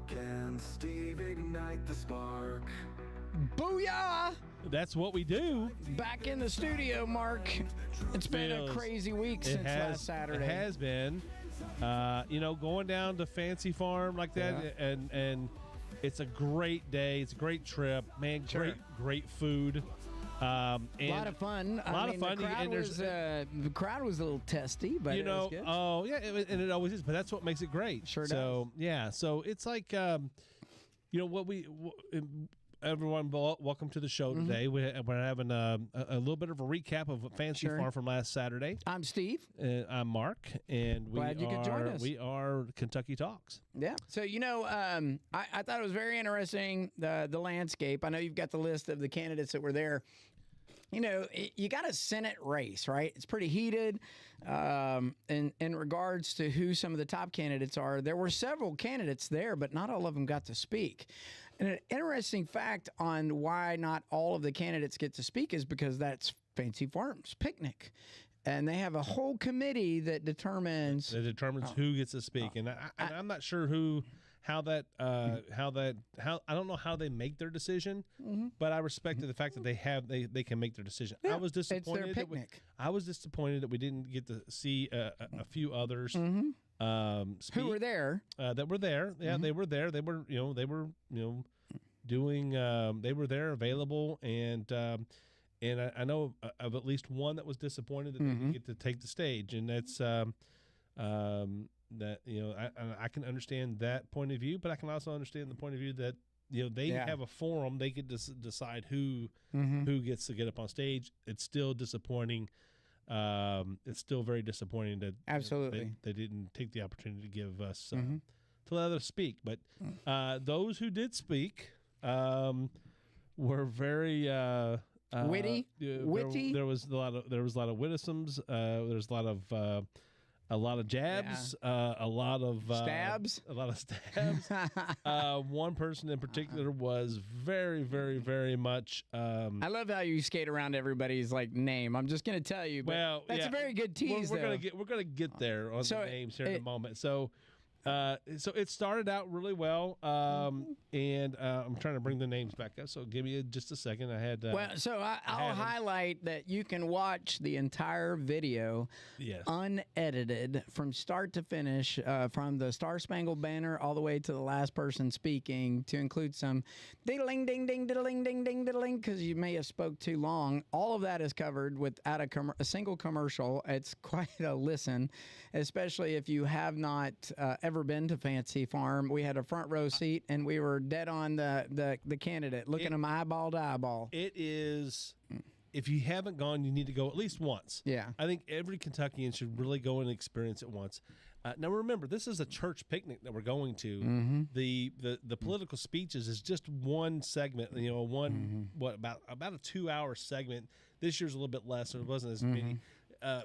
Mark and Steve ignite the spark. Booyah! That's what we do. Back in the studio, Mark. It's been a crazy week since last Saturday. It has been. Going down to Fancy Farm like that, and it's a great day. It's a great trip, man. Great food. A lot of fun. A lot of fun. The crowd was a little testy, but it was good. Oh yeah, and it always is. But that's what makes it great. Sure does. So yeah, so it's like everyone, welcome to the show today. We're having a little bit of a recap of Fancy Farm from last Saturday. I'm Steve. I'm Mark, and Glad you could join us. We are Kentucky Talks. Yeah. So I thought it was very interesting the landscape. I know you've got the list of the candidates that were there. You got a Senate race, right? It's pretty heated. In regards to who some of the top candidates are, there were several candidates there, but not all of them got to speak. And an interesting fact on why not all of the candidates get to speak is because that's Fancy Farm's picnic. And they have a whole committee that determines who gets to speak, and I'm not sure how I don't know how they make their decision, but I respected the fact that they can make their decision. Yeah, I was disappointed. It's their picnic. I was disappointed that we didn't get to see a few others speak. Who were there? That were there. Yeah, they were there. They were doing. They were there, available, and I know of at least one that was disappointed that they didn't get to take the stage, and that's I can understand that point of view, but I can also understand the point of view that they have a forum, they could decide who gets to get up on stage. It's still disappointing. It's still very disappointing that absolutely they didn't take the opportunity to give us to let others speak. But those who did speak were very. Witty. There was a lot of witticisms. There was a lot of jabs. A lot of stabs. One person in particular was very, very, very much. I love how you skate around everybody's name. I'm just going to tell you. But that's a very good tease. We're gonna get there on the names here in a moment. So it started out really well, and I'm trying to bring the names back up. So give me just a second. I had I'll highlight that you can watch the entire video, unedited from start to finish, from the Star Spangled Banner all the way to the last person speaking, to include some diddling ding ding diddling ding ding diddling because you may have spoke too long. All of that is covered without a single commercial. It's quite a listen, especially if you have not ever been to Fancy Farm. We had a front row seat, and we were dead on the candidate, looking them eyeball to eyeball. It is. If you haven't gone, you need to go at least once. Yeah, I think every Kentuckian should really go and experience it once. Now remember, this is a church picnic that we're going to. The political speeches is just one segment. About a 2-hour segment. This year's a little bit less, so it wasn't as many.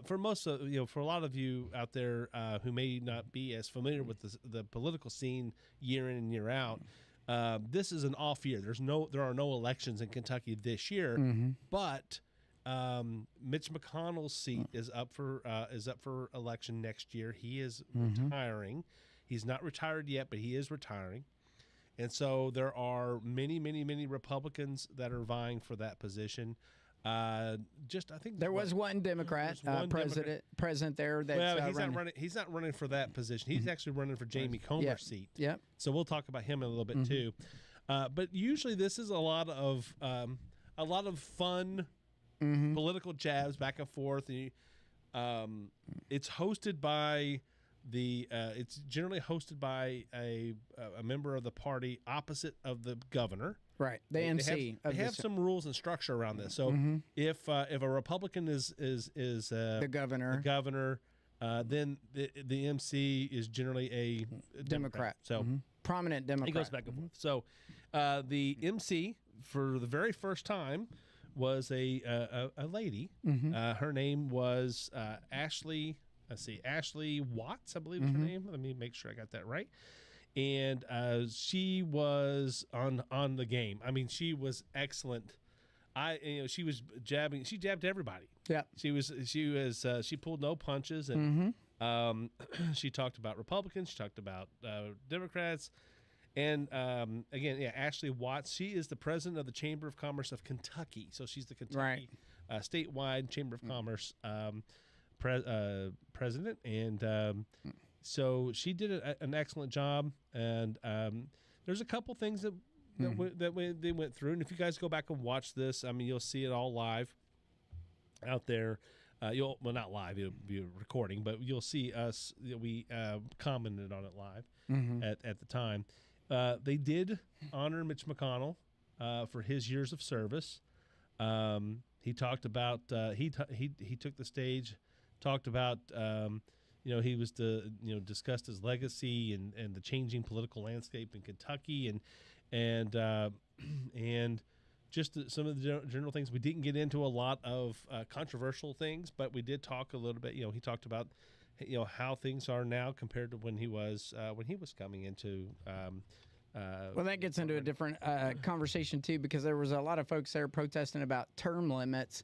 For a lot of you out there who may not be as familiar with the political scene year in and year out, this is an off year. There are no elections in Kentucky this year, but Mitch McConnell's seat is up for election next year. He is retiring. He's not retired yet, but he is retiring. And so there are many, many, many Republicans that are vying for that position. I think there was one Democrat president there. That's he's not running for that position. He's actually running for Jamie Comer's seat. Yep. So we'll talk about him in a little bit too. But usually this is a lot of fun political jabs back and forth. It's hosted by it's generally hosted by a member of the party opposite of the governor. Right, the MC. They have some rules and structure around this. So if a Republican is the governor, then the MC is generally a Democrat. So prominent Democrat. It goes back and forth. So the MC for the very first time was a lady. Her name was Ashley. Let's see, Ashley Watts, I believe is her name. Let me make sure I got that right. And she was on the game. I mean, she was excellent. She was jabbing. She jabbed everybody. Yeah. She pulled no punches, and she talked about Republicans. She talked about Democrats, And again, yeah, Ashley Watts. She is the president of the Chamber of Commerce of Kentucky. So she's the Kentucky statewide Chamber of Commerce president, and so she did an excellent job. And there's a couple things that they went through. And if you guys go back and watch this, I mean, you'll see it all live out there. Not live, it'll be a recording, but you'll see us. We commented on it live at the time. They did honor Mitch McConnell for his years of service. He talked about he took the stage, talked about he was discussed his legacy and the changing political landscape in Kentucky and just some of the general things. We didn't get into a lot of controversial things, but we did talk a little bit. He talked about how things are now compared to when he was coming into. Well, that gets into a different conversation too, because there was a lot of folks there protesting about term limits,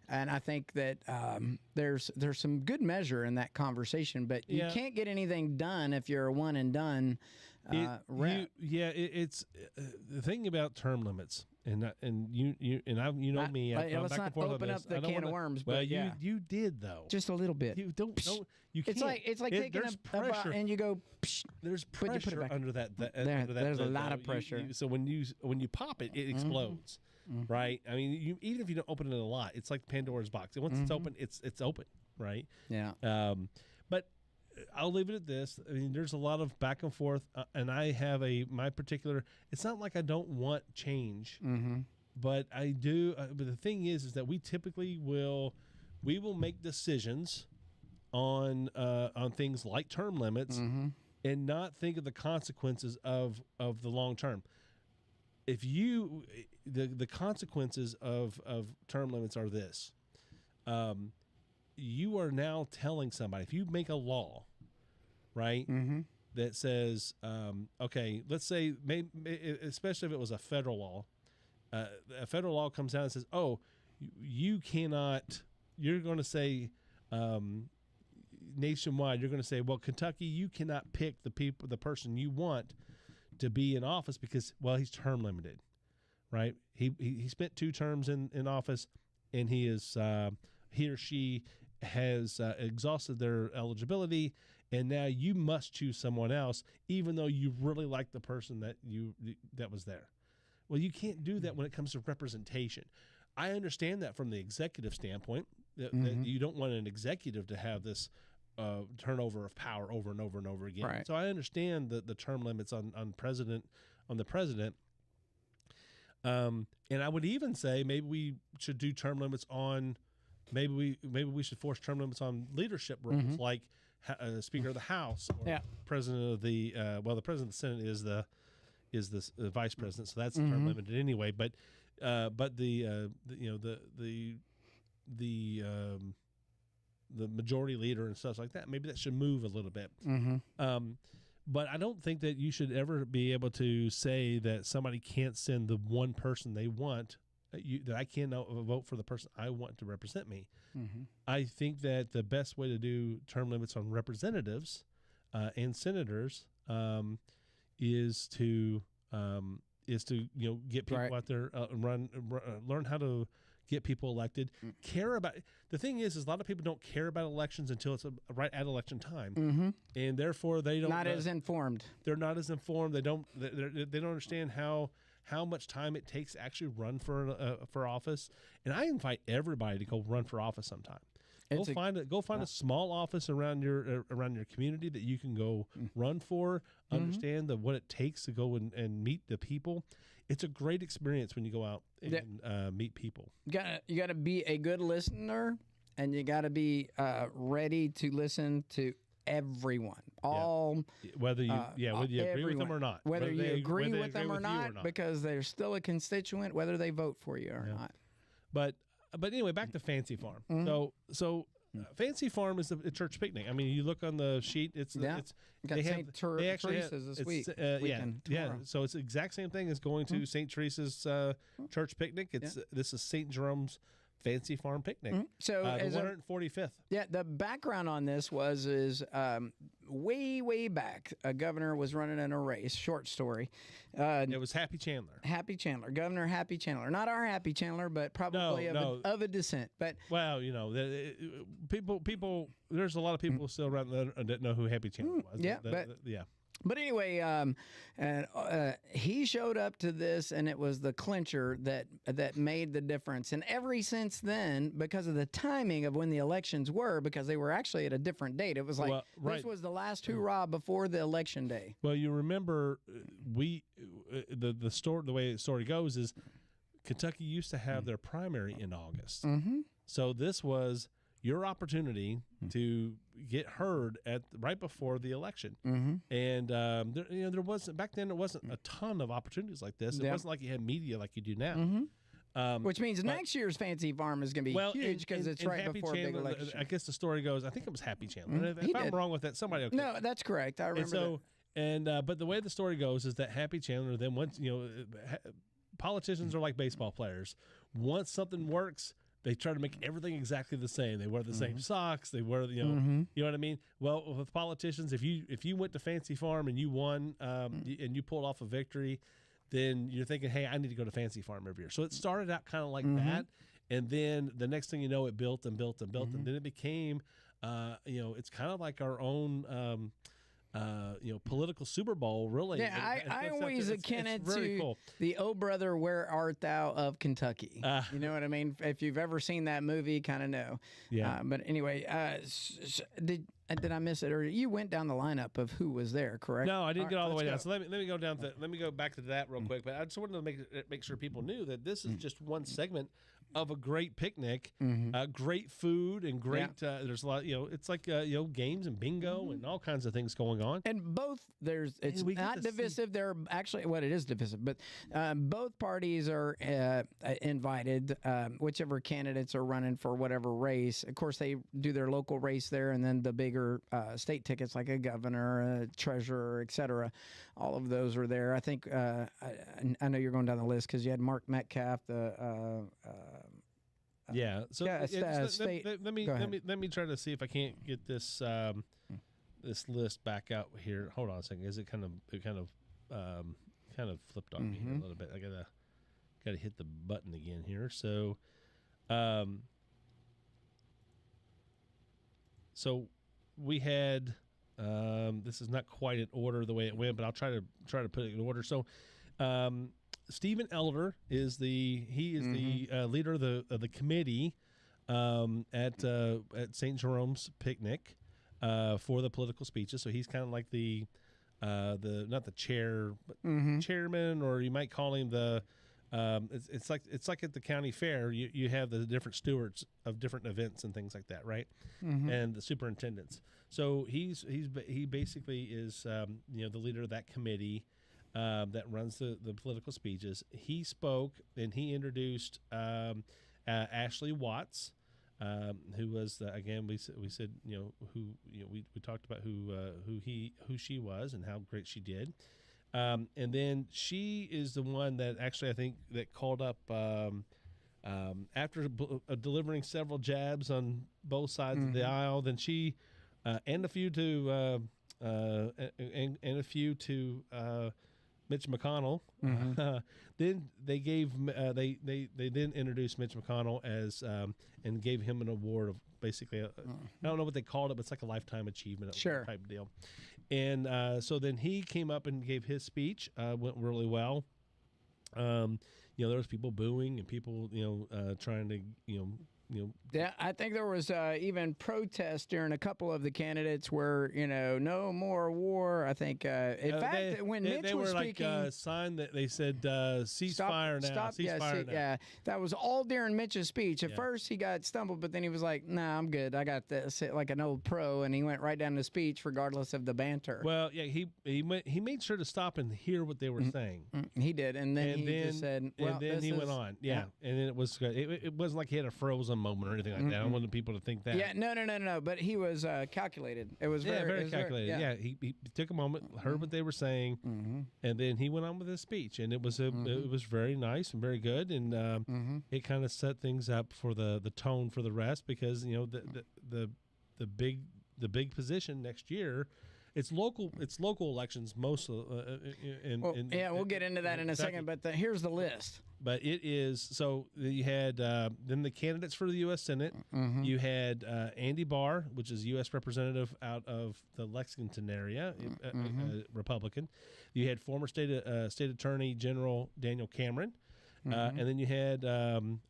and I think that there's some good measure in that conversation. But you can't get anything done if you're a one and done rep. It's the thing about term limits. And you know me. Let's not open up the can of worms. Well, but you did though. Just a little bit. You don't. You can't. It's like taking pressure, and you go. There's pressure under that. There's a lot of pressure. So when you pop it, it explodes, right? I mean, even if you don't open it a lot, it's like Pandora's box. And once it's open, it's open, right? Yeah. But I'll leave it at this. I mean, there's a lot of back and forth, and I have my particular. It's not like I don't want change, but I do. But the thing is that we typically will make decisions on things like term limits, and not think of the consequences of the long term. If the consequences of term limits are this. You are now telling somebody, if you make a law, right, that says, okay, let's say, especially if it was a federal law, a federal law comes out and says, oh, you cannot, you're going to say nationwide, you're going to say, well, Kentucky, you cannot pick the person you want to be in office because, well, he's term limited, right? He spent 2 terms in office, and he or she has exhausted their eligibility, and now you must choose someone else, even though you really like the person that was there. Well, you can't do that when it comes to representation. I understand that from the executive standpoint, that you don't want an executive to have this turnover of power over and over and over again. Right. So I understand the term limits on the president. And I would even say maybe we should do term limits on. Maybe we should force term limits on leadership roles, like Speaker of the House or President of the the President of the Senate is the Vice President, so that's term limited anyway. But the majority leader and stuff like that, maybe that should move a little bit. But I don't think that you should ever be able to say that somebody can't send the one person they want. That I can't vote for the person I want to represent me. I think that the best way to do term limits on representatives and senators is to get people out there and learn how to get people elected. Care about the thing is a lot of people don't care about elections until it's right at election time, and therefore they don't as informed. They're not as informed. They don't understand how much time it takes to actually run for office. And I invite everybody to go run for office sometime. Go find a small office around your community that you can go run for. Understand what it takes to go and meet the people. It's a great experience when you go out and meet people. You gotta be a good listener, and you gotta be ready to listen to everyone. Whether you agree with them or not. Whether you agree with them or not, because they're still a constituent, whether they vote for you or not. But anyway, back to Fancy Farm. So Fancy Farm is a church picnic. I mean, you look on the sheet. It's got St. Teresa's this week. So it's the exact same thing as going to St. Teresa's church picnic. This is St. Jerome's Fancy Farm Picnic. So the as a- 145th. Yeah, the background on this is way back, a governor was running in a race. Short story. It was Happy Chandler. Happy Chandler, Governor Happy Chandler, not our Happy Chandler, but probably of a descent. But Well, you know, people. There's a lot of people still around that didn't know who Happy Chandler was. yeah, But anyway, he showed up to this, and it was the clincher that made the difference. And ever since then, because of the timing of when the elections were, because they were actually at a different date, it was like this was the last hurrah before the election day. Well, you remember the way the story goes is Kentucky used to have their primary in August. Mm-hmm. So this was your opportunity to get heard right before the election. Mm-hmm. And there wasn't back then. There wasn't a ton of opportunities like this. It wasn't like you had media like you do now. Mm-hmm. Which means next year's Fancy Farm is going to be huge because it's right Happy before a big Chandler, election. I guess the story goes. I think it was Happy Chandler. If I'm wrong with that, somebody okay. No, that's correct. I remember. But the way the story goes is that Happy Chandler then once politicians are like baseball players. Once something works, they try to make everything exactly the same. They wear the same socks. They wear you know what I mean. Well, with politicians, if you went to Fancy Farm and you won and you pulled off a victory, then you're thinking, hey, I need to go to Fancy Farm every year. So it started out kind of like that, and then the next thing you know, it built and built and built, and then it became, it's kind of like our own. Political Super Bowl, really. Yeah, I always akin it to the "Oh Brother, Where Art Thou" of Kentucky. You know what I mean? If you've ever seen that movie, kind of know. Yeah. But anyway, did I miss it, or you went down the lineup of who was there? Correct? No, I didn't get all the way down. Go. So let me go down. Let me go back to that real quick. But I just wanted to make sure people knew that this is just one segment of a great picnic, great food, and great. There's a lot. It's like games and bingo and all kinds of things going on. And both it's not divisive. They're actually it is divisive, but both parties are invited. Whichever candidates are running for whatever race. Of course, they do their local race there, and then the bigger state tickets like a governor, a treasurer, etc. All of those are there. I think I know you're going down the list because you had Mark Metcalf, the. Yeah. So state. Let me try to see if I can't get this this list back out here. Hold on a second. Is it kind of flipped on me here a little bit? I gotta hit the button again here. So, we had. This is not quite in order the way it went, but I'll try to put it in order. So. Stephen Elder is the leader of the committee at St. Jerome's Picnic for the political speeches. So he's kind of like the not the chair, but chairman, or you might call him the. It's like at the county fair. You have the different stewards of different events and things like that, right? And the superintendents. So he basically is the leader of that committee. That runs the political speeches. He spoke and he introduced Ashley Watts, who was we said we talked about who she was and how great she did, and then she is the one that actually I think that called up after delivering several jabs on both sides of the aisle. Then she and a few to Mitch McConnell. Then they gave they then introduced Mitch McConnell as and gave him an award of basically I don't know what they called it, but it's like a lifetime achievement type deal. And so then he came up and gave his speech. Went really well. There was people booing and people trying to Yeah, I think there was even protests during a couple of the candidates where no more war. I think in fact when Mitch was speaking, like sign that they said ceasefire now. Ceasefire now. Yeah, that was all during Mitch's speech. At first he got stumbled, but then he was like, "Nah, I'm good. I got this." Like an old pro, and he went right down the speech regardless of the banter. Well, yeah, he made sure to stop and hear what they were saying. He did, and then he just said, "Well," and then he went on. Yeah, and then it was good. It wasn't like he had a frozen some moment or anything like that. I don't want people to think that. Yeah, no. But he was calculated. It was very calculated. Yeah, he took a moment, heard what they were saying, and then he went on with his speech, and it was it was very nice and very good, and it kind of set things up for the tone for the rest, because the big position next year. It's local elections most of, we'll get into that in a second, but here's the list. But it is, so you had then the candidates for the U.S. Senate. You had Andy Barr, which is U.S. representative out of the Lexington area, Republican. You had former state attorney general Daniel Cameron. And then you had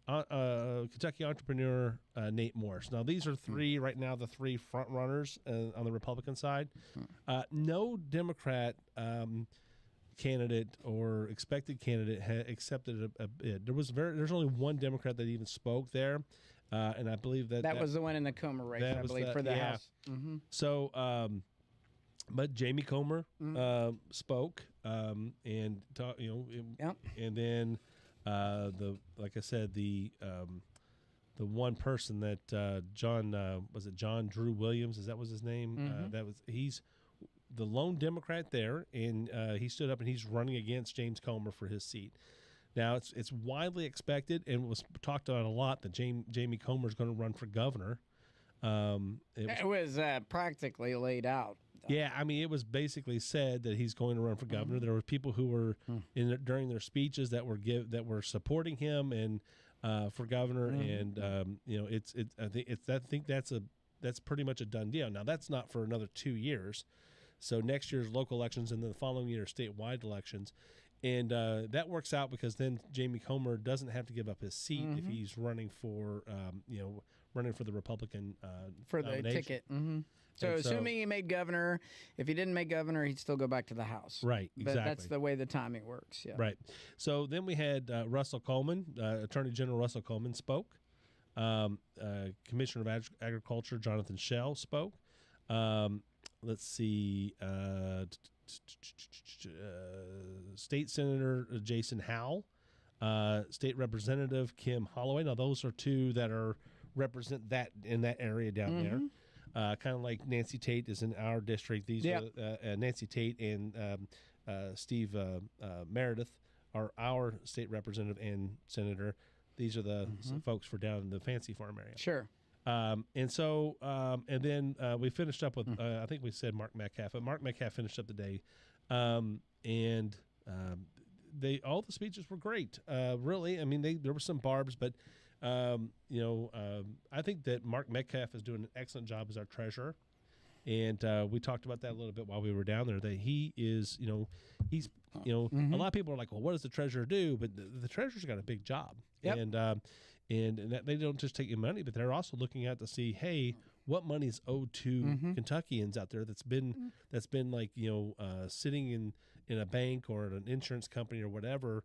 Kentucky entrepreneur Nate Morris. Now, these are three right now, the three front runners on the Republican side. No Democrat candidate or expected candidate had accepted a bid. There's only one Democrat that even spoke there, and I believe that was the one in the Comer race, I believe, for the House. So, but Jamie Comer spoke and talked, and then. Like I said, the one person that John Drew Williams, that was his name? He's the lone Democrat there, and he stood up and he's running against James Comer for his seat. Now it's widely expected and was talked about a lot that Jamie Comer is going to run for governor. It was practically laid out. Yeah, I mean, it was basically said that he's going to run for governor. There were people who were during their speeches that were supporting him and for governor, and I think that's pretty much a done deal. Now that's not for another 2 years, so next year's local elections and then the following year statewide elections, and that works out because then Jamie Comer doesn't have to give up his seat if he's running for the Republican for the nomination. ticket. So assuming he made governor, if he didn't make governor, he'd still go back to the House. Right, exactly. But that's the way the timing works. Yeah. Right. So then we had Russell Coleman, Attorney General Russell Coleman spoke. Commissioner of Agriculture Jonathan Schell spoke. Let's see. State Senator Jason Howell. State Representative Kim Holloway. Now those are two that represent that in that area down there. Kind of like Nancy Tate is in our district. These are Nancy Tate and Steve Meredith are our state representative and senator. These are the folks for down in the Fancy Farm area. Sure. And so, and then we finished up with, I think we said Mark Metcalf, but Mark Metcalf finished up the day. And all the speeches were great. Really, I mean, there were some barbs, but I think that Mark Metcalf is doing an excellent job as our treasurer, and we talked about that a little bit while we were down there. That he is, he's, a lot of people are like, well, what does the treasurer do? But the treasurer's got a big job, and that they don't just take your money, but they're also looking at to see, hey, what money is owed to Kentuckians out there that's been like sitting in a bank or in an insurance company or whatever.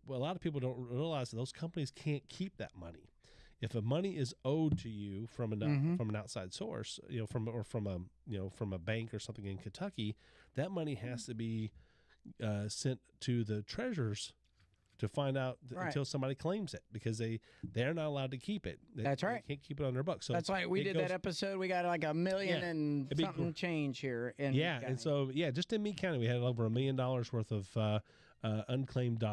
Well, a lot of people don't realize that those companies can't keep that money. If a money is owed to you from an outside source, from a bank or something in Kentucky, that money has to be sent to the treasurers to find out until somebody claims it, because they're not allowed to keep it. That's right. They can't keep it on their books. So that's right. We did that episode. We got like $1 million and something change here in Meade County. And so just in Meade County, we had over $1 million worth of unclaimed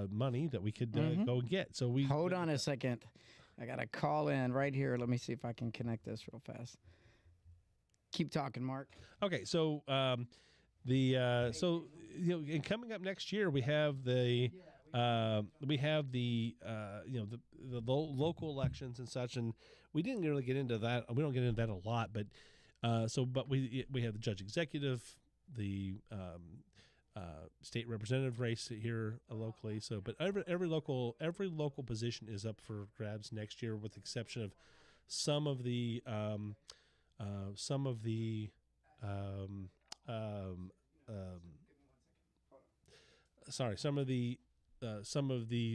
money that we could go and get. So we hold on a second. I got to call in right here. Let me see if I can connect this real fast. Keep talking, Mark. Okay, so and coming up next year, we have the local elections and such, and we didn't really get into that. We don't get into that a lot, but we have the judge executive, the state representative race here locally. So, but every local position is up for grabs next year, with the exception of some of the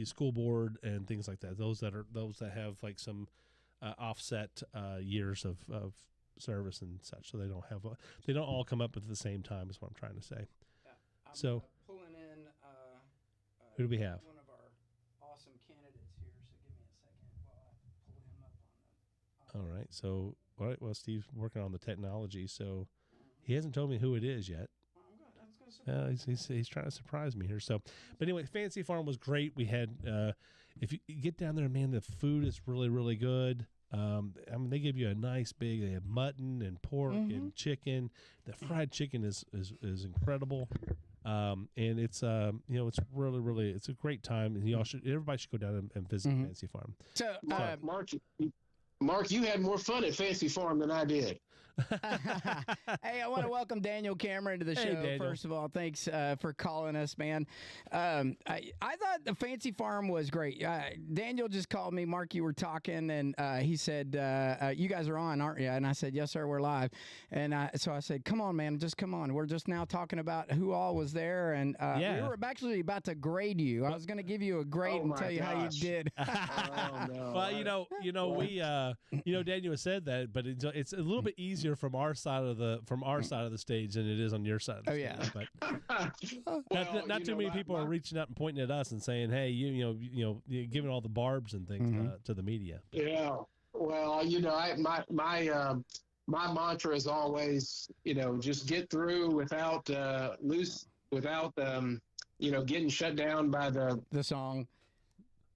school board and things like that. Those that have like some offset years of service and such. So they don't all come up at the same time, is what I'm trying to say. So pulling in who do we have? One of our awesome candidates here. So give me a second while I pull him up on All right. So, all right. Well, Steve's working on the technology, so he hasn't told me who it is yet. He's trying to surprise me here. So, but anyway, Fancy Farm was great. We had, if you get down there, man, the food is really, really good. I mean, they give you a nice big. They have mutton and pork and chicken. The fried chicken is incredible. And it's it's really, really, it's a great time, and everybody should go down and visit Fancy Farm. So, Mark, you had more fun at Fancy Farm than I did. Hey, I want to welcome Daniel Cameron to the show. Daniel. First of all, thanks for calling us, man. I thought the Fancy Farm was great. Daniel just called me. Mark, you were talking, and he said, you guys are on, aren't you? And I said, yes, sir, we're live. And so I said, come on, man, just come on. We're just now talking about who all was there, and we were actually about to grade you. I was going to give you a grade and tell you how you did. Oh, no. Well, we, Daniel has said that, but it's a little bit easier from our side of the stage than it is on your side of the stage. But not too many people are reaching out and pointing at us and saying, hey, you're giving all the barbs and things to the media. Yeah. Well, my mantra is always, just get through without getting shut down by the song.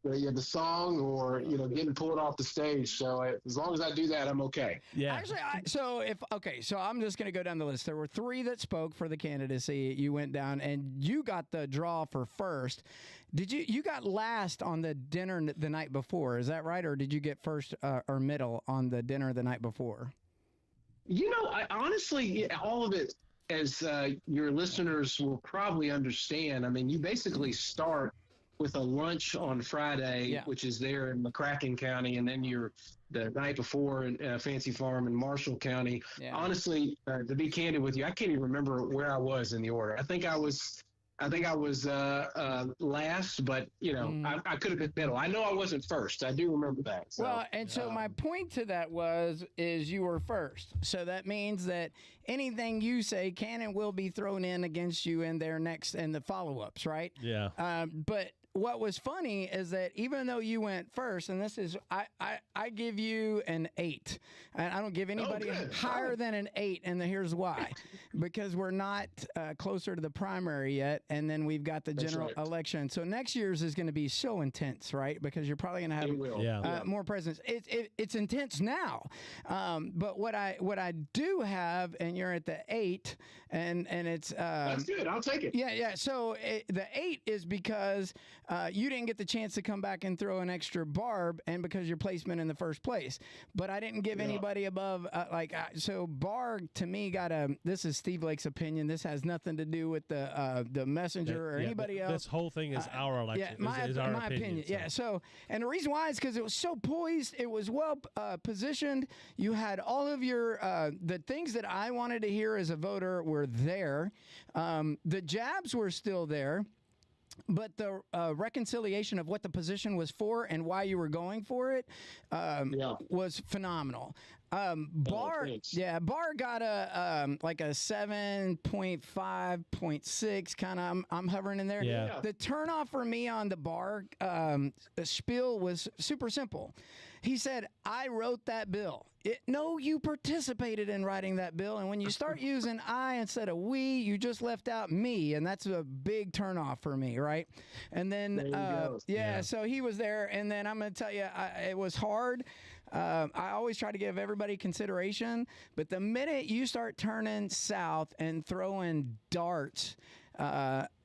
The song or getting pulled off the stage. So as long as I do that, I'm okay. Yeah. Actually, so I'm just going to go down the list. There were 3 that spoke for the candidacy. You went down and you got the draw for first. Did you got last on the dinner the night before? Is that right, or did you get first or middle on the dinner the night before? I honestly, all of it, as your listeners will probably understand. I mean, you basically start with a lunch on Friday, which is there in McCracken County, and then you're the night before in Fancy Farm in Marshall County. Yeah. Honestly, to be candid with you, I can't even remember where I was in the order. I think I was last, but I could have been middle. I know I wasn't first. I do remember that. So, well, and so my point to that is you were first. So that means that anything you say can and will be thrown in against you in their next and the follow-ups, right? Yeah. But what was funny is that even though you went first, and this is, I give you an 8. And I don't give anybody higher than an 8, and here's why. Because we're not closer to the primary yet, and then we've got the general election. So next year's is going to be so intense, right? Because you're probably going to have more presidents. It's intense now. But what I do have, and you're at the 8, and it's... That's good. I'll take it. Yeah. So the 8 is because... you didn't get the chance to come back and throw an extra barb, and because your placement in the first place. But I didn't give anybody above, so Barb to me got a, this is Steve Lake's opinion. This has nothing to do with the messenger or anybody else. This whole thing is our election. Is our opinion. So. Yeah. So, and the reason why is because it was so poised. It was well positioned. You had all of your, the things that I wanted to hear as a voter were there. The jabs were still there. But the reconciliation of what the position was for and why you were going for it was phenomenal. Barr got a 7.5.6 kind of. I'm hovering in there. Yeah. The turnoff for me on the Barr spiel was super simple. He said, "I wrote that bill." No, you participated in writing that bill, and when you start using I instead of we, you just left out me, and that's a big turnoff for me, right? And then, so he was there, and then I'm going to tell you, it was hard. I always try to give everybody consideration, but the minute you start turning south and throwing darts,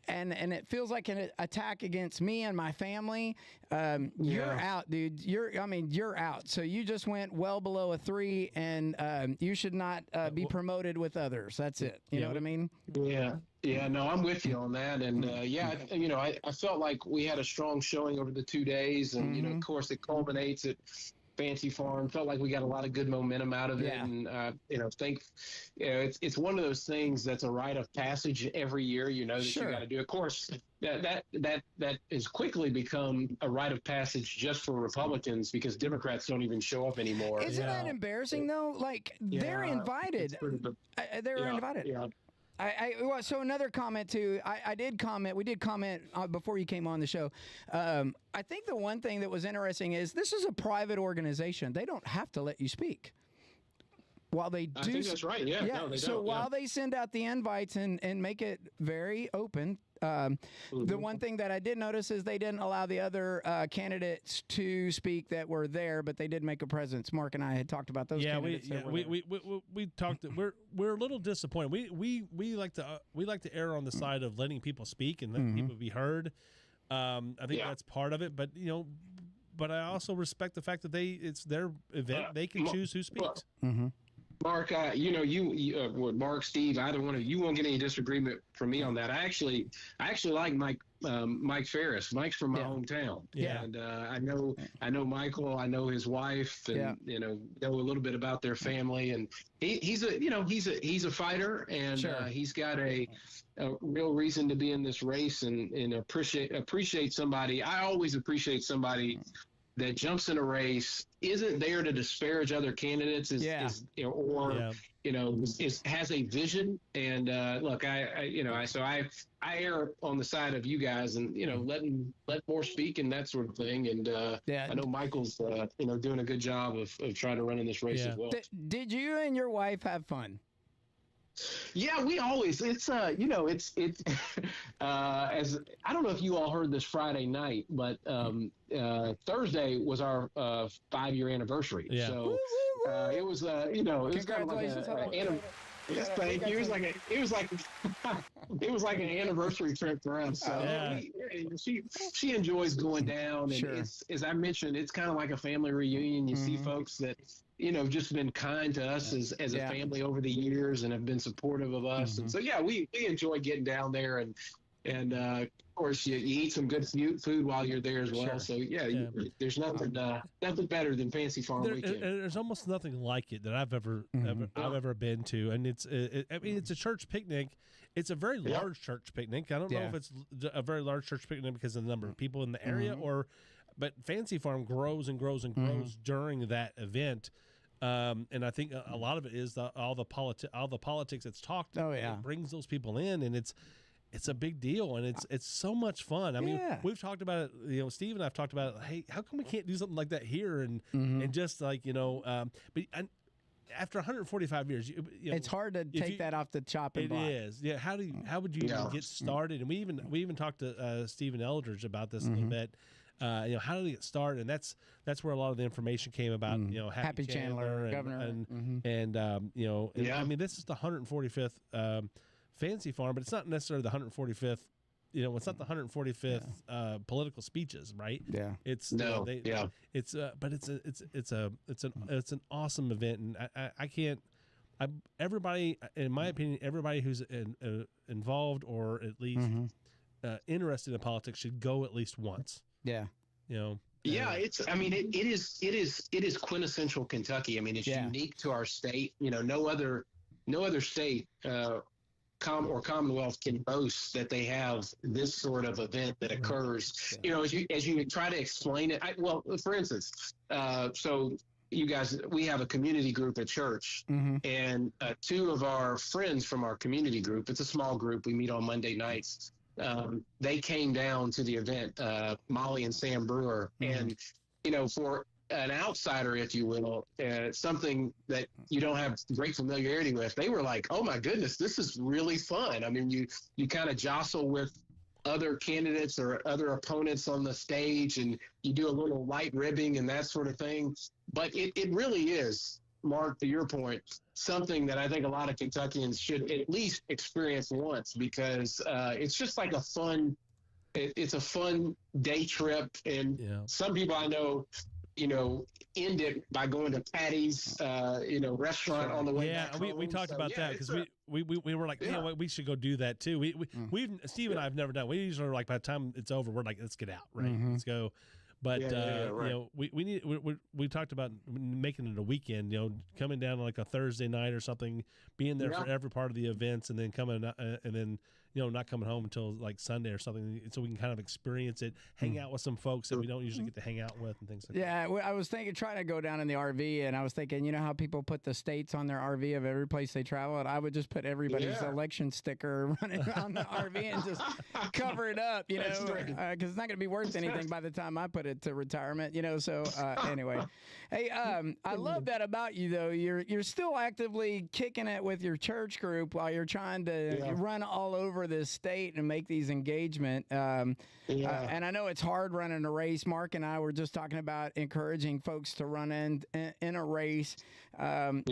and it feels like an attack against me and my family, you're out, dude. You're out. So you just went well below a 3, and you should not be promoted with others. That's it. You know what I mean? Yeah. Yeah, no, I'm with you on that. And I felt like we had a strong showing over the 2 days, and of course it culminates at Fancy Farm. Felt like we got a lot of good momentum out of it, and it's one of those things that's a rite of passage every year. You know that you got to do. Of course, that has quickly become a rite of passage just for Republicans because Democrats don't even show up anymore. Isn't that embarrassing though? Like they're invited. They were invited. Yeah. So another comment too. I did comment. We did comment before you came on the show. I think the one thing that was interesting is this is a private organization. They don't have to let you speak. While they do, I think that's right. Yeah. No, they so don't. while they send out the invites and make it very open, the one thing that I did notice is they didn't allow the other candidates to speak that were there, but they did make a presence. Mark and I had talked about those. Candidates we talked. We're a little disappointed. We like to err on the side of letting people speak and letting people be heard. I think that's part of it, but but I also respect the fact that it's their event. They can choose who speaks. Mark, Mark, Steve, either one of you won't get any disagreement from me on that. I actually like Mike Ferris. Mike's from my hometown, and I know Michael. I know his wife, and know a little bit about their family. And he's a fighter, and he's got a real reason to be in this race, and appreciate somebody. I always appreciate somebody that jumps in a race, isn't there to disparage other candidates, has a vision. And look, I err on the side of you guys, and let more speak and that sort of thing. And I know Michael's doing a good job of trying to run in this race as well. Did you and your wife have fun? Yeah, we always, it's as I don't know if you all heard this Friday night, but Thursday was our 5-year anniversary. Yeah. So it was it was kind of like yes, thank you. It was like an anniversary trip for us. So she enjoys going down, and it's, as I mentioned, it's kind of like a family reunion. You see folks that just been kind to us as a family over the years and have been supportive of us. And so, we enjoy getting down there, and of course you eat some good food while you're there as well. So there's nothing better than Fancy Farm Weekend. There's almost nothing like it that I've ever been to. And it's a church picnic. It's a very large church picnic. I don't know if it's a very large church picnic because of the number of people in the area but Fancy Farm grows and grows and grows during that event. And I think a lot of it is all the politics that's talked. It brings those people in, and it's a big deal, and it's so much fun. I mean, we've talked about it. Steve and I've talked about it. Hey, how come we can't do something like that here? And just but after 145 years, it's hard to take that off the chopping block. It is. Yeah. How would you even get started? And we even talked to Stephen Eldridge about this a little bit. How did it get started? And that's where a lot of the information came about. Happy Chandler and, Governor, I mean, this is the 145th Fancy Farm, but it's not necessarily the 145th. It's not the 145th political speeches, right? Yeah, it's but it's an awesome event, and everybody, in my opinion, everybody who's involved or at least interested in politics should go at least once. Yeah. It is quintessential Kentucky. I mean, it's unique to our state. No other state or Commonwealth can boast that they have this sort of event that occurs. As you try to explain it. For instance, so you guys, we have a community group at church, and 2 of our friends from our community group. It's a small group. We meet on Monday nights. They came down to the event, Molly and Sam Brewer, and for an outsider, if you will, something that you don't have great familiarity with, they were like, "Oh my goodness, this is really fun." I mean, you kind of jostle with other candidates or other opponents on the stage, and you do a little light ribbing and that sort of thing. But it really is, Mark, to your point, something that I think a lot of Kentuckians should at least experience once, because it's just like it's a fun day trip. And some people I know, end it by going to Patty's, restaurant on the way back home. We talked about that because we were like, we should go do that too. We've Steve and I have never done. We usually are like, by the time it's over, we're like, let's get out, right? Let's go. But right. We talked about making it a weekend. Coming down on like a Thursday night or something, being there for every part of the events, and then coming and then not coming home until like Sunday or something, so we can kind of experience it, hang out with some folks that we don't usually get to hang out with and things like that. Yeah, I was trying to go down in the RV, and I was thinking, how people put the states on their RV of every place they travel, and I would just put everybody's election sticker running on the RV and just cover it up, because it's not going to be worth anything by the time I put it to retirement, So anyway, hey, I love that about you though. You're still actively kicking it with your church group while you're trying to run all over this state and make these engagement. And I know it's hard running a race. Mark and I were just talking about encouraging folks to run in a race. And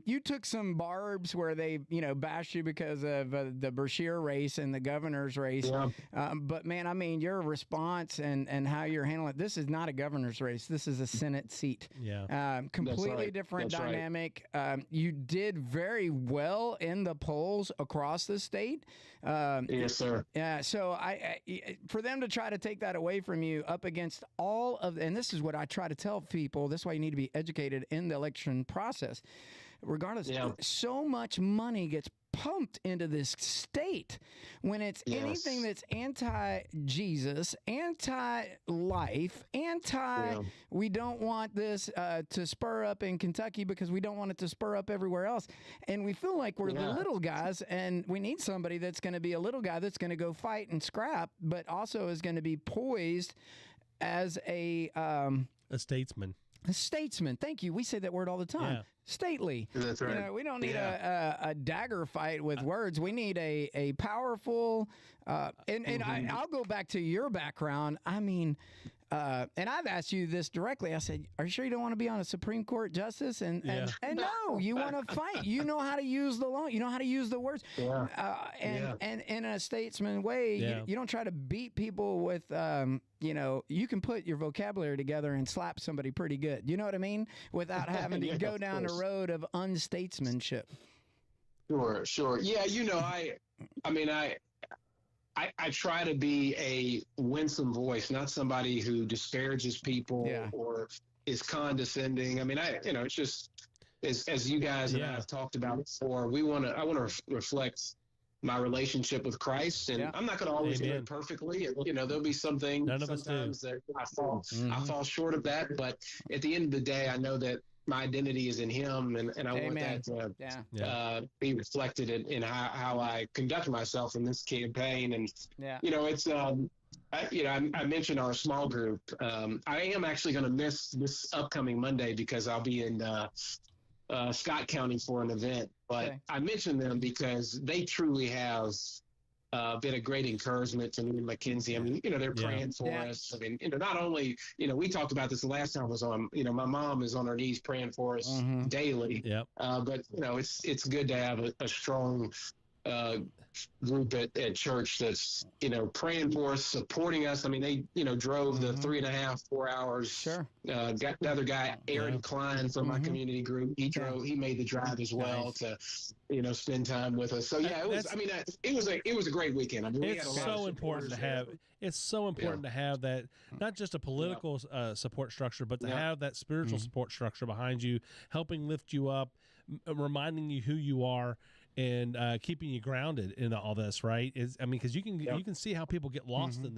you took some barbs where they, bashed you because of the Brashear race and the governor's race. Yeah. But man, I mean, your response and how you're handling it, this is not a governor's race. This is a Senate seat. Yeah. Completely different dynamic. You did very well in the polls across the state. Yes, sir. Yeah. So for them to try to take that away from you up against all of, and this is what I try to tell people, this is why you need to be educated in the election process. Regardless, so much money gets pumped into this state when it's anything that's anti-Jesus, anti-life, we don't want this to spur up in Kentucky because we don't want it to spur up everywhere else. And we feel like we're the little guys, and we need somebody that's going to be a little guy that's going to go fight and scrap, but also is going to be poised as a statesman. A statesman. Thank you. We say that word all the time. Yeah. Stately. That's right. We don't need a dagger fight with words. We need a powerful. I'll go back to your background. I mean, and I've asked you this directly. I said, "Are you sure you don't want to be on a Supreme Court justice?" And no, you want to fight. You know how to use the law. You know how to use the words. Yeah. And in a statesman way, you don't try to beat people with. You can put your vocabulary together and slap somebody pretty good. You know what I mean? Without having to go down the road of unstatesmanship. Sure. Yeah, I try to be a winsome voice, not somebody who disparages people or is condescending. I mean, it's just as you guys and I have talked about before, I want to reflect my relationship with Christ, and I'm not going to always do it perfectly. There'll be something sometimes that I fall short of that, but at the end of the day, I know that my identity is in Him, and I want that to be reflected in how I conduct myself in this campaign. And it's I mentioned our small group. I am actually going to miss this upcoming Monday because I'll be in Scott County for an event. But I mentioned them because they truly have been a great encouragement to me and Mackenzie. I mean, they're praying for us. I mean, not only, we talked about this the last time I was on, my mom is on her knees praying for us daily. Yep. But, it's good to have a strong group at church that's, praying for us, supporting us. I mean, they, drove the 3.5-4 hours. Sure. Got another guy, Aaron Klein from my community group. He made the drive as well to, spend time with us. So yeah, it was a great weekend. I mean, it's so important to have. It's so important to have that, not just a political support structure, but to have that spiritual support structure behind you, helping lift you up, reminding you who you are, and keeping you grounded in all this, right? Because you can see how people get lost in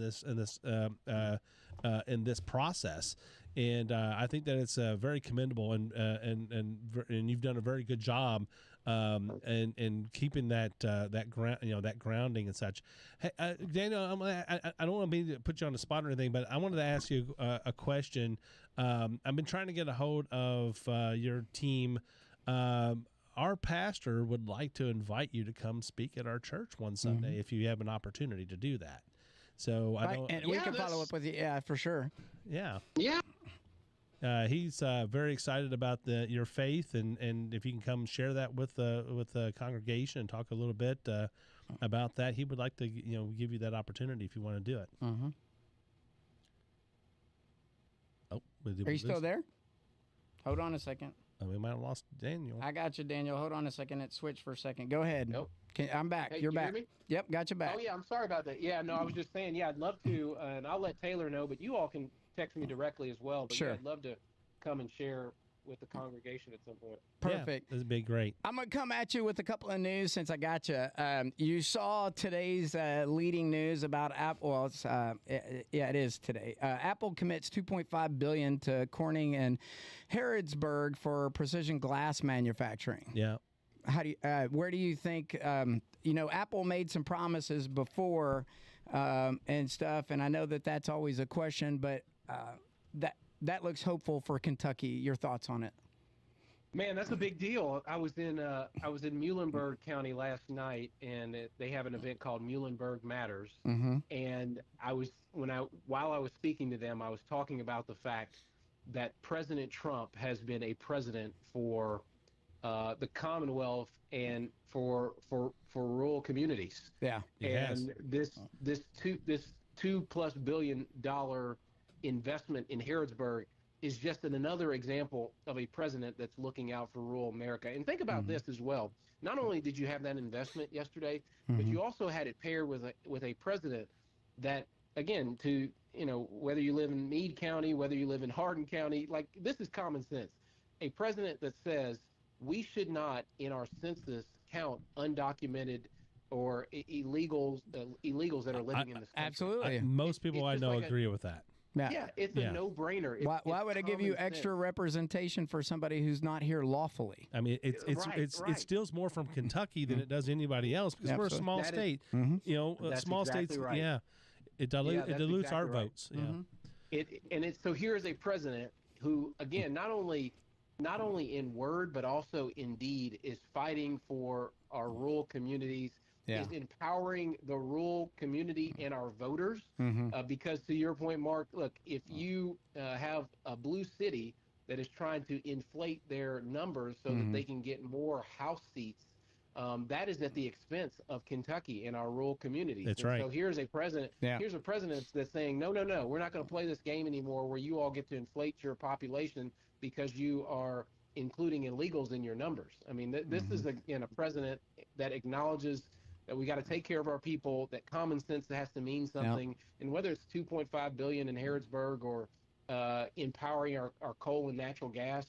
this process, and I think that it's very commendable, and you've done a very good job, and keeping that ground, that grounding and such. Hey, Daniel, I don't want to put you on the spot or anything, but I wanted to ask you a question. I've been trying to get a hold of your team. Our pastor would like to invite you to come speak at our church one Sunday if you have an opportunity to do that. So we can follow up with you. Yeah, for sure. Yeah. He's very excited about your faith, and if you can come share that with the congregation and talk a little bit about that, he would like to give you that opportunity if you want to do it. Mm-hmm. Oh, are you still there? Hold on a second. We might have lost Daniel. I got you, Daniel. Hold on a second. It switched for a second. Go ahead. Nope. I'm back. Hey, You're back. Hear me? Yep, got you back. Oh, yeah, I'm sorry about that. Yeah, no, I was just saying, I'd love to, and I'll let Taylor know, but you all can text me directly as well. But sure. I'd love to come and share with the congregation at some point. Perfect. Yeah, that'd be great. I'm going to come at you with a couple of news since I got you. You saw today's leading news about Apple. Well, it is today. Apple commits $2.5 billion to Corning and Harrodsburg for precision glass manufacturing. Yeah. Where do you think? Apple made some promises before and stuff, and I know that that's always a question, but that looks hopeful for Kentucky. Your thoughts on it? Man, that's a big deal. I was in Muhlenberg County last night, and they have an event called Muhlenberg Matters. Mm-hmm. And while I was speaking to them, I was talking about the fact that President Trump has been a president for the Commonwealth and for rural communities. Yeah, and this $2+ billion investment in Harrodsburg is just another example of a president that's looking out for rural America. And think about this as well. Not only did you have that investment yesterday, but you also had it paired with a president that, again, whether you live in Meade County, whether you live in Hardin County, like, this is common sense. A president that says we should not, in our census, count undocumented or illegals that are living in this country. Absolutely. Most people I know agree with that. Yeah, it's a no-brainer. Why would it give you extra representation for somebody who's not here lawfully? I mean, it steals more from Kentucky than it does anybody else because we're a small state. Small states. Right. Yeah, it dilutes our votes. Yeah. So here is a president who, again, not only in word but also in deed, is fighting for our rural communities. Is empowering the rural community and our voters. Because to your point, Mark, look, if you have a blue city that is trying to inflate their numbers so that they can get more House seats, that is at the expense of Kentucky and our rural communities. That's right. So here's a president. Here's a president that's saying, no, we're not going to play this game anymore where you all get to inflate your population because you are including illegals in your numbers. I mean, this is again a president that acknowledges that we got to take care of our people, that common sense has to mean something. And whether it's $2.5 billion in Harrodsburg or empowering our coal and natural gas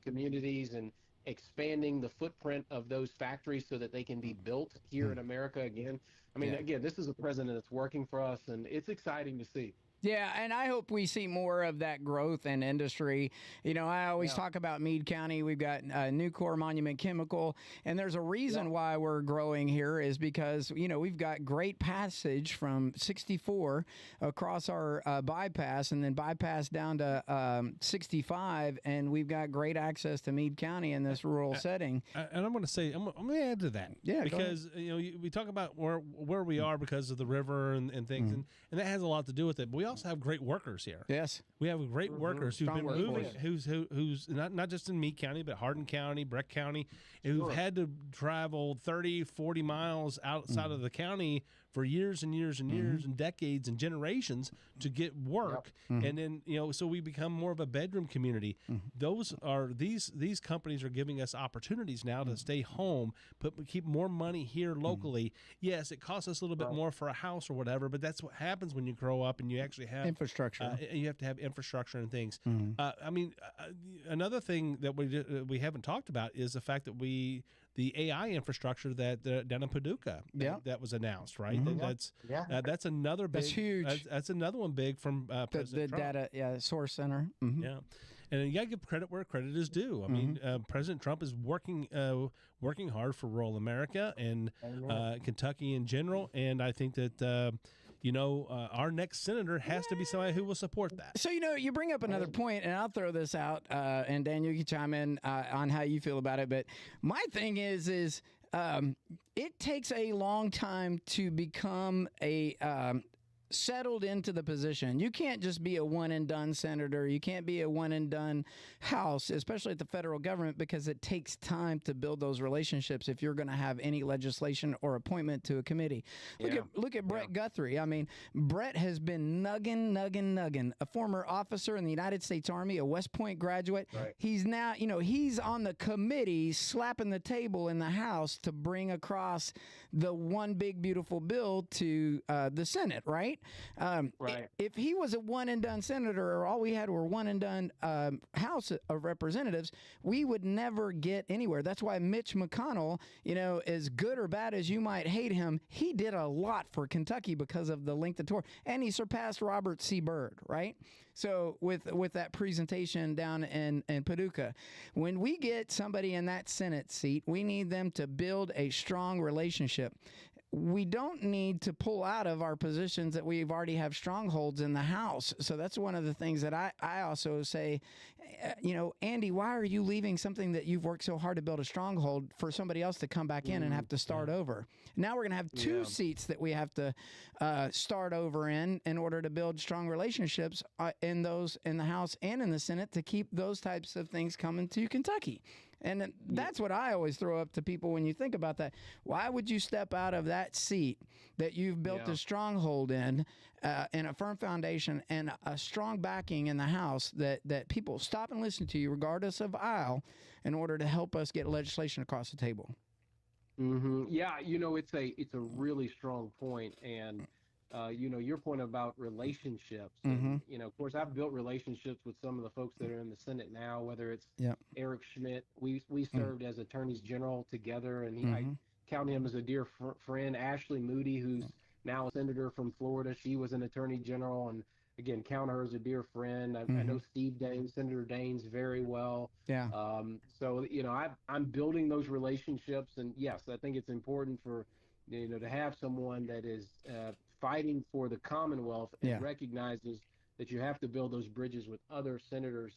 communities and expanding the footprint of those factories so that they can be built here in America again. I mean, again, this is a president that's working for us, and it's exciting to see. Yeah, and I hope we see more of that growth in industry. I always talk about Meade County. We've got Nucor, Monument Chemical, and there's a reason why we're growing here is because, we've got great passage from 64 across our bypass and then bypass down to 65, and we've got great access to Meade County in this rural setting. And I'm going to say, I'm going to add to that. Yeah, because, we talk about where we are because of the river and things, and that has a lot to do with it. But we also have great workers here. Yes, we have great workers who've been moving, who's not just in Meade County, but Hardin County, Breck County, who've had to travel 30, 40 miles outside of the county for years and years and years and decades and generations to get work. And then, so we become more of a bedroom community. These companies are giving us opportunities now to stay home, keep more money here locally. Yes, it costs us a little bit more for a house or whatever, but that's what happens when you grow up and you actually have infrastructure. You have to have infrastructure and things. I mean, another thing that we haven't talked about is the fact that the AI infrastructure that down in Paducah that was announced, right? That's another big. That's huge. That's another one big from President the Trump. data Source Center. Yeah, and you got to give credit where credit is due. I mean, President Trump is working hard for rural America and Kentucky in general, and I think that. Our next senator has to be somebody who will support that. So, you bring up another point, and I'll throw this out, and Daniel, you can chime in on how you feel about it. But my thing is it takes a long time to become a settled into the position. You can't just be a one-and-done senator. You can't be a one-and-done House, especially at the federal government, because it takes time to build those relationships if you're going to have any legislation or appointment to a committee. Look at Brett Guthrie. I mean, Brett has been nugging, a former officer in the United States Army, a West Point graduate. Right. He's now, he's on the committee slapping the table in the House to bring across the one big beautiful bill to the Senate, right? Right. If he was a one and done senator, or all we had were one and done House of Representatives, we would never get anywhere. That's why Mitch McConnell, as good or bad as you might hate him, he did a lot for Kentucky because of the length of tour, and he surpassed Robert C. Byrd, right? So with that presentation down in Paducah, when we get somebody in that Senate seat, we need them to build a strong relationship. We don't need to pull out of our positions that we've already have strongholds in the House. So that's one of the things that I also say, Andy, why are you leaving something that you've worked so hard to build a stronghold for somebody else to come back in and have to start over? Now we're going to have two seats that we have to start over in order to build strong relationships in the House and in the Senate to keep those types of things coming to Kentucky. And that's what I always throw up to people when you think about that. Why would you step out of that seat that you've built a stronghold in a firm foundation and a strong backing in the House that people stop and listen to you regardless of aisle in order to help us get legislation across the table? Mm-hmm. Yeah, it's a really strong point, and your point about relationships. And, of course, I've built relationships with some of the folks that are in the Senate now, whether it's Eric Schmidt. We served as attorneys general together, and I count him as a dear friend. Ashley Moody, who's now a senator from Florida, she was an attorney general, and again, count her as a dear friend. I know Steve Daines, Senator Daines, very well. Yeah. So I'm building those relationships, and yes, I think it's important for to have someone that is fighting for the Commonwealth and recognizes that you have to build those bridges with other senators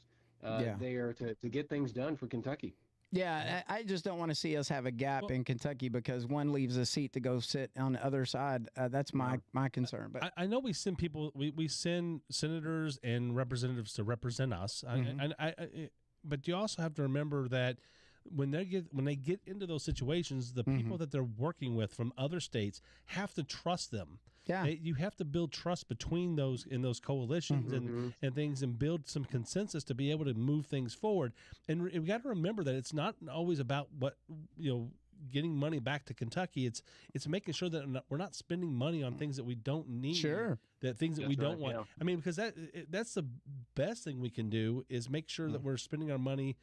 there to get things done for Kentucky. Yeah, I just don't want to see us have a gap in Kentucky because one leaves a seat to go sit on the other side. That's my concern. But I know we send people, we send senators and representatives to represent us. But you also have to remember that when they get into those situations, the people that they're working with from other states have to trust them. Yeah, you have to build trust between those coalitions and things, and build some consensus to be able to move things forward. And we got to remember that it's not always about getting money back to Kentucky. It's making sure that we're not spending money on things that we don't need. Sure, that things that we don't want. Yeah. I mean, because that's the best thing we can do is make sure that we're spending our money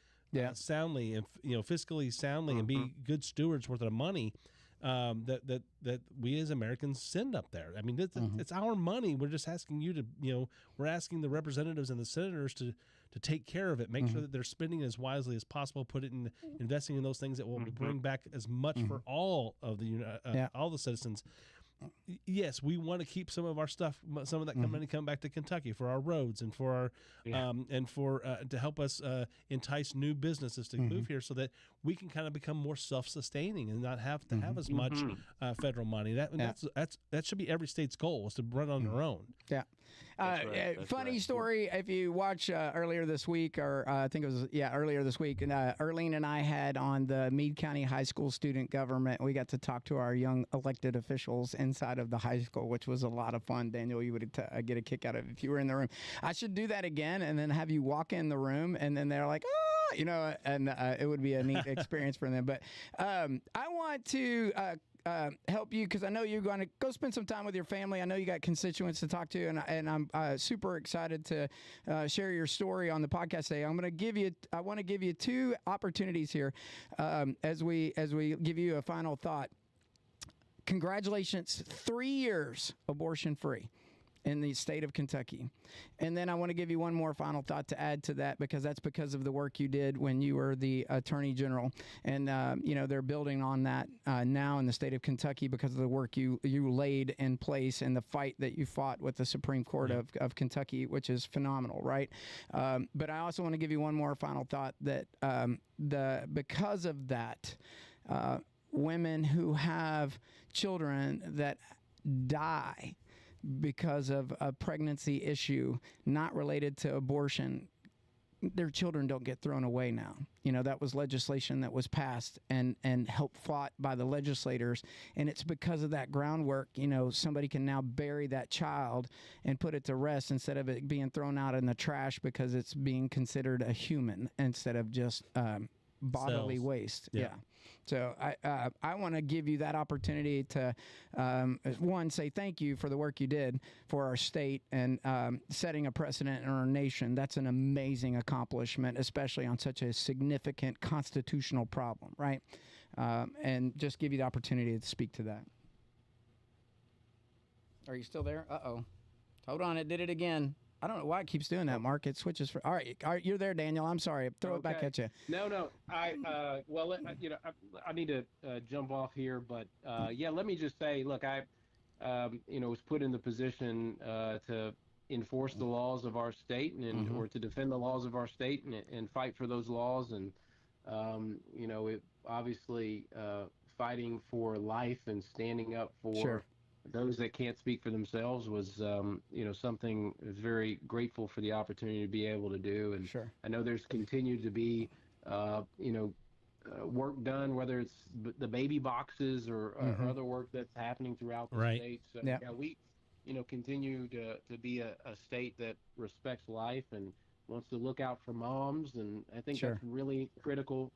soundly and fiscally soundly and be good stewards worth of money. That we as Americans send up there. I mean, it's our money. We're just asking you to, we're asking the representatives and the senators to take care of it, make sure that they're spending as wisely as possible, put it in investing in those things that will bring back as much for all of all the citizens. Yes, we want to keep some of our stuff, some of that money come back to Kentucky for our roads and for our and for to help us entice new businesses to move here, so that we can kind of become more self-sustaining and not have to have as much federal money. That should be every state's goal, is to run on their own. Yeah. Funny story. If you watch earlier this week, or I think it was earlier this week, and Erlene and I had on the Meade County High School student government. We got to talk to our young elected officials inside of the high school, which was a lot of fun. Daniel, you would get a kick out of it if you were in the room. I should do that again, and then have you walk in the room, and then they're like, oh, and it would be a neat experience for them. But I want to help you, because I know you're going to go spend some time with your family. I know you got constituents to talk to, and I'm super excited to share your story on the podcast today. I want to give you two opportunities here as we give you a final thought. Congratulations, 3 years abortion free in the state of Kentucky. And then I want to give you one more final thought to add to that, because that's because of the work you did when you were the Attorney General. And, they're building on that now in the state of Kentucky because of the work you laid in place and the fight that you fought with the Supreme Court of Kentucky, which is phenomenal, right? But I also want to give you one more final thought, that because of that, women who have children that die because of a pregnancy issue not related to abortion, their children don't get thrown away now. That was legislation that was passed and helped fought by the legislators. And it's because of that groundwork, somebody can now bury that child and put it to rest instead of it being thrown out in the trash because it's being considered a human instead of just bodily Cells. waste. Yeah. Yeah. So I want to give you that opportunity to, one, say thank you for the work you did for our state and setting a precedent in our nation. That's an amazing accomplishment, especially on such a significant constitutional problem, right? And just give you the opportunity to speak to that. Are you still there? Uh-oh. Hold on, it did it again. I don't know why it keeps doing that, Mark. It switches for. All right, you're there, Daniel. I'm sorry. Throw it back at you. No. I need to jump off here, but let me just say, look, I was put in the position to enforce the laws of our state and or to defend the laws of our state and fight for those laws, and it obviously fighting for life and standing up for. Sure. Those that can't speak for themselves was, something I was very grateful for the opportunity to be able to do. And Sure. I know there's continued to be, work done, whether it's the baby boxes or other work that's happening throughout the state. So we, continue to be a state that respects life and wants to look out for moms. And I think that's really critical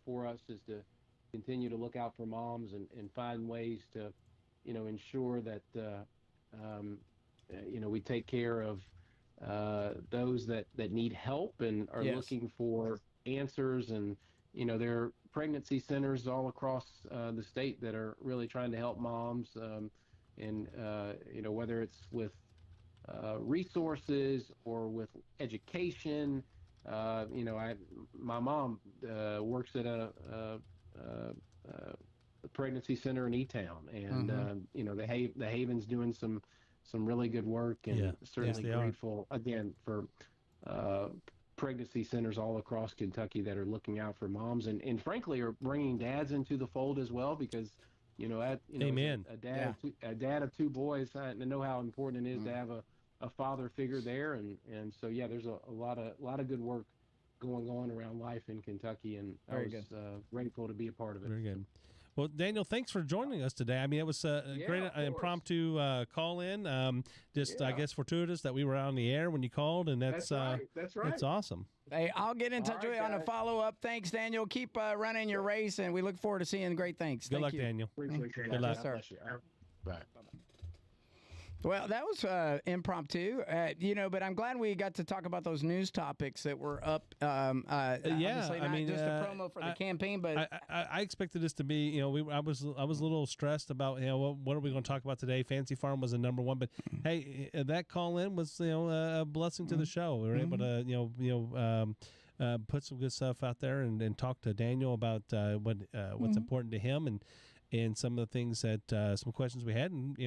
for us, is to continue to look out for moms and find ways to ensure that, we take care of those that need help and are looking for answers. And, there are pregnancy centers all across the state that are really trying to help moms. Whether it's with resources or with education. My mom works at a pregnancy center in E-Town, and the Haven's doing some really good work, and certainly grateful again for pregnancy centers all across Kentucky that are looking out for moms and frankly are bringing dads into the fold as well, because Amen. A dad of two boys, I know how important it is to have a father figure there, and so there's a lot of good work going on around life in Kentucky, and I was grateful to be a part of it. Very good. Well, Daniel, thanks for joining us today. I mean, it was a great impromptu call in. I guess fortuitous that we were on the air when you called, and that's right. That's awesome. Hey, I'll get in touch with you on a follow-up. Thanks, Daniel. Keep running your race, and we look forward to seeing great things. Good luck, Daniel. Good luck. Sir. Bye. Well, that was impromptu, but I'm glad we got to talk about those news topics that were up. Obviously not just a promo for the campaign, but I expected this to be, I was a little stressed about, what are we going to talk about today? Fancy Farm was a number one, but hey, that call in was, a blessing to the show. We were able to, put some good stuff out there and talk to Daniel about what's important to him and some of the things that some questions we had, and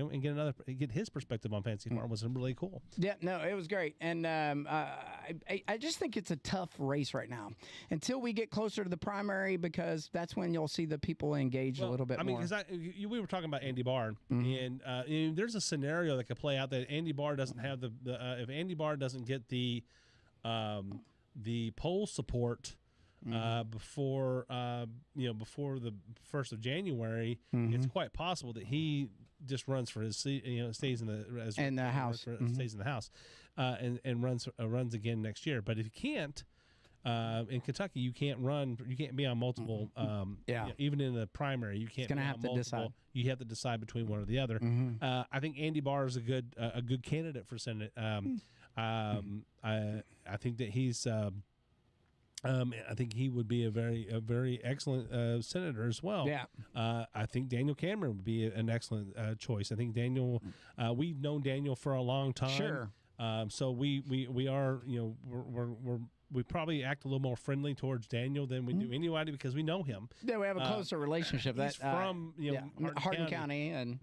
get his perspective on Fancy Farm was really cool. Yeah, no, it was great, and I just think it's a tough race right now until we get closer to the primary, because that's when you'll see the people engage a little bit more. Because we were talking about Andy Barr, and there's a scenario that could play out that Andy Barr doesn't have if Andy Barr doesn't get the poll support. Before the 1st of January, it's quite possible that he just runs for his seat, stays in the House, stays in the House, and runs again next year. But if he can't, in Kentucky, you can't run. You can't be on multiple. Even in the primary, you can't. He's gonna have to decide. You have to decide between one or the other. I think Andy Barr is a good candidate for Senate. I think that he's. I think he would be a very excellent senator as well. Yeah. I think Daniel Cameron would be an excellent choice. I think Daniel, we've known Daniel for a long time. Sure. So we are, we probably act a little more friendly towards Daniel than we do anybody, because we know him. Yeah, we have a closer relationship. He's from Hardin County, and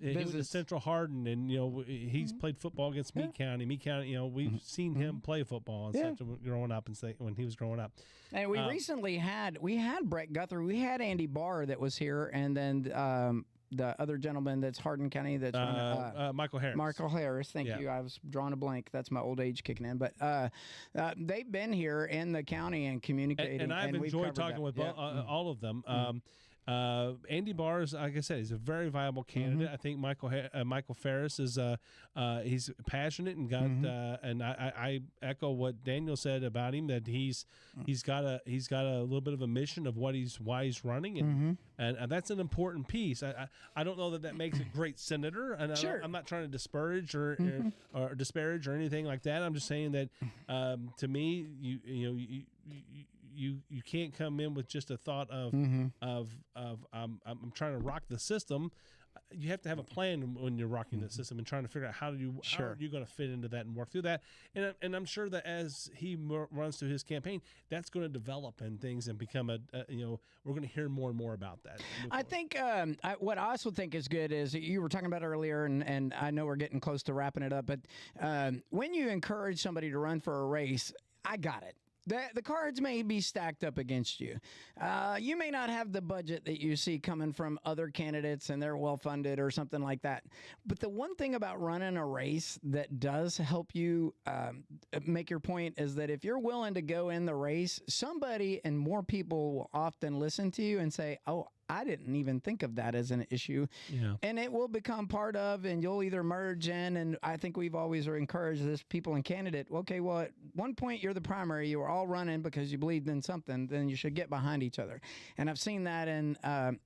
he was at Central Hardin, and he's played football against Meade County. Meade County, we've seen him play football and such growing up, and when he was growing up. And we recently had Brett Guthrie, we had Andy Barr that was here, and then the other gentleman that's Hardin County, that's Michael Harris. Michael Harris, thank you. I was drawing a blank. That's my old age kicking in. But they've been here in the county and communicating. And I've enjoyed talking with all of them. Andy Barr is, like I said, he's a very viable candidate. I think Michael Ferris is he's passionate and got and I echo what Daniel said about him, that he's got a little bit of a mission of why he's running, and that's an important piece. I don't know that makes a great senator, and I'm not trying to disparage or disparage or anything like that. I'm just saying that to me, you can't come in with just a thought of I'm trying to rock the system. You have to have a plan when you're rocking the system and trying to figure out how are you going to fit into that and work through that. And I'm sure that as he runs through his campaign, that's going to develop and things and become we're going to hear more and more about that. I think what I also think is good is you were talking about earlier, and I know we're getting close to wrapping it up, but when you encourage somebody to run for a race, I got it. The cards may be stacked up against you. You may not have the budget that you see coming from other candidates and they're well-funded or something like that. But the one thing about running a race that does help you make your point is that if you're willing to go in the race, somebody and more people will often listen to you and say, oh, I didn't even think of that as an issue. Yeah. And it will become part of, and you'll either merge in, and I think we've always encouraged this, people and candidate, okay, well, at one point you're the primary, you were all running because you believed in something, then you should get behind each other. And I've seen that in time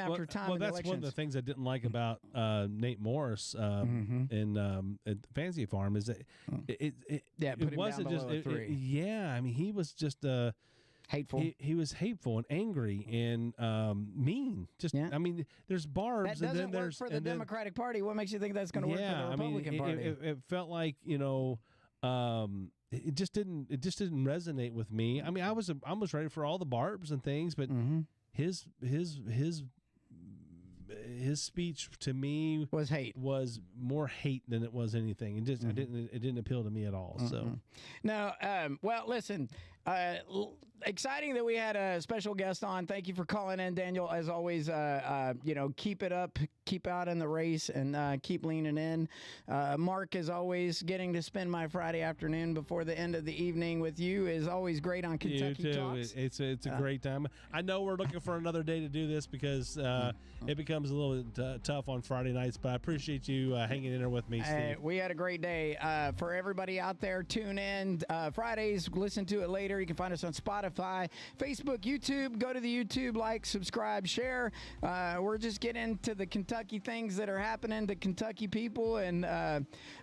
after time. Well, in that's elections. one of the things I didn't like about Nate Morris in at Fantasy Farm is that it wasn't just I mean, he was just hateful. He was hateful and angry and mean. I mean, there's barbs. That doesn't and then work for the Democratic Party. What makes you think that's going to work for the Republican Party? It felt like it just didn't resonate with me. I mean, I was ready for all the barbs and things, but his speech to me was more hate than it was anything. It just it didn't appeal to me at all. So no, well, listen. Exciting that we had a special guest on. Thank you for calling in, Daniel. As always, keep it up, keep out in the race, and keep leaning in. Mark, as always, getting to spend my Friday afternoon before the end of the evening with you is always great on Kentucky Talks. It's a great time. I know we're looking for another day to do this because it becomes a little bit tough on Friday nights, but I appreciate you hanging in there with me, Steve. We had a great day. For everybody out there, tune in Fridays, listen to it later. You can find us on Spotify, Facebook, YouTube. Go to the YouTube, like, subscribe, share. We're just getting into the Kentucky things that are happening to Kentucky people, and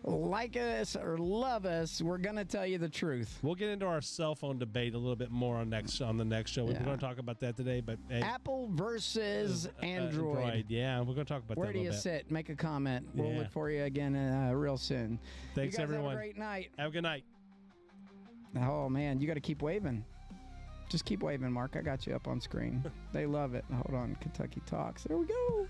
like us or love us, we're going to tell you the truth. We'll get into our cell phone debate a little bit more on the next show. We're going to talk about that today, but Apple versus Android. Yeah, we're going to talk about Where that a little bit. Where do you sit? Make a comment. We'll look for you again real soon. Thanks, you guys everyone. Have a great night. Have a good night. Oh, man, you got to keep waving. Just keep waving, Mark. I got you up on screen. They love it. Hold on. Kentucky Talks. There we go.